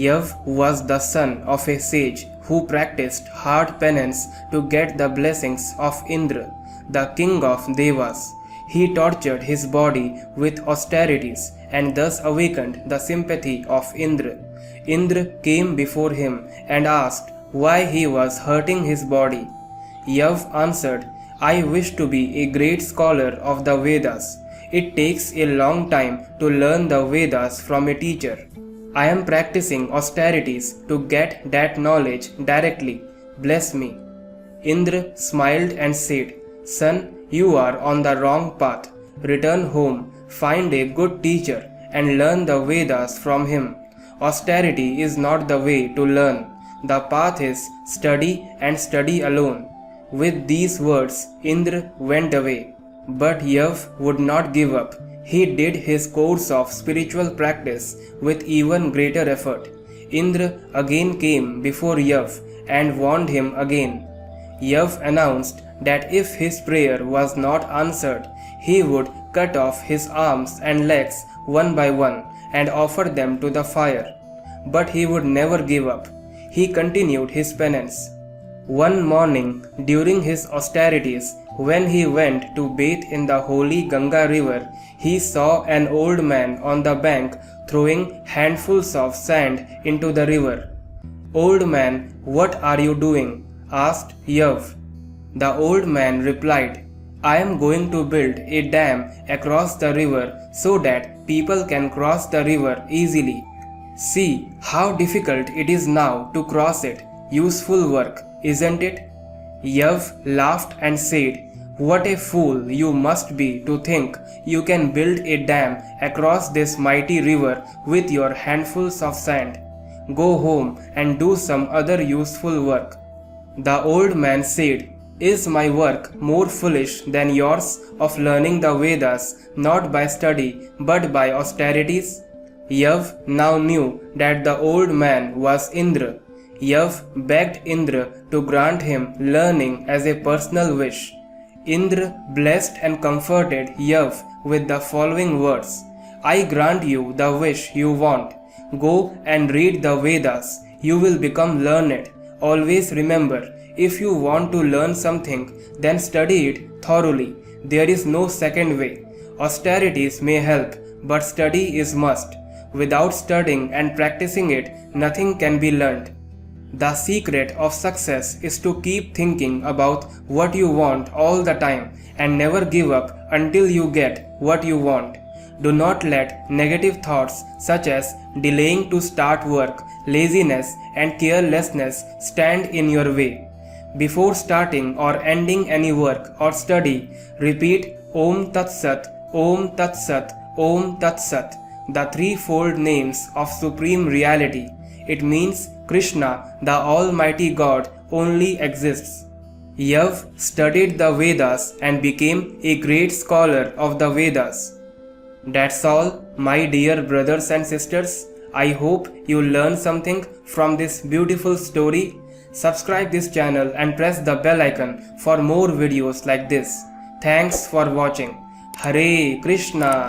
Yav was the son of a sage who practiced hard penance to get the blessings of Indra, the king of Devas. He tortured his body with austerities and thus awakened the sympathy of Indra. Indra came before him and asked why he was hurting his body. Yav answered, I wish to be a great scholar of the Vedas. It takes a long time to learn the Vedas from a teacher. I am practicing austerities to get that knowledge directly. Bless me. Indra smiled and said, Son, you are on the wrong path. Return home, find a good teacher, and learn the Vedas from him. Austerity is not the way to learn. The path is study and study alone. With these words, Indra went away. But Yav would not give up. He did his course of spiritual practice with even greater effort. Indra again came before Yav and warned him again. Yav announced that if his prayer was not answered, he would cut off his arms and legs one by one and offer them to the fire. But he would never give up. He continued his penance. One morning, during his austerities, when he went to bathe in the holy Ganga river, he saw an old man on the bank throwing handfuls of sand into the river. Old man, what are you doing? Asked Yav. The old man replied, I am going to build a dam across the river so that people can cross the river easily. See how difficult it is now to cross it. Useful work, isn't it? Yav laughed and said, What a fool you must be to think you can build a dam across this mighty river with your handfuls of sand. Go home and do some other useful work. The old man said, Is my work more foolish than yours of learning the Vedas not by study but by austerities? Yav now knew that the old man was Indra. Yav begged Indra to grant him learning as a personal wish. Indra blessed and comforted Yav with the following words, I grant you the wish you want. Go and read the Vedas. You will become learned. Always remember, if you want to learn something, then study it thoroughly. There is no second way. Austerities may help, but study is must. Without studying and practicing it, nothing can be learned. The secret of success is to keep thinking about what you want all the time and never give up until you get what you want. Do not let negative thoughts such as delaying to start work, laziness, and carelessness stand in your way. Before starting or ending any work or study, repeat Om Tat Sat, Om Tat Sat, Om Tat Sat, the threefold names of Supreme Reality. It means Krishna, the Almighty God, only exists. Yav studied the Vedas and became a great scholar of the Vedas. That's all, my dear brothers and sisters. I hope you learned something from this beautiful story. Subscribe this channel and press the bell icon for more videos like this. Thanks for watching. Hare Krishna.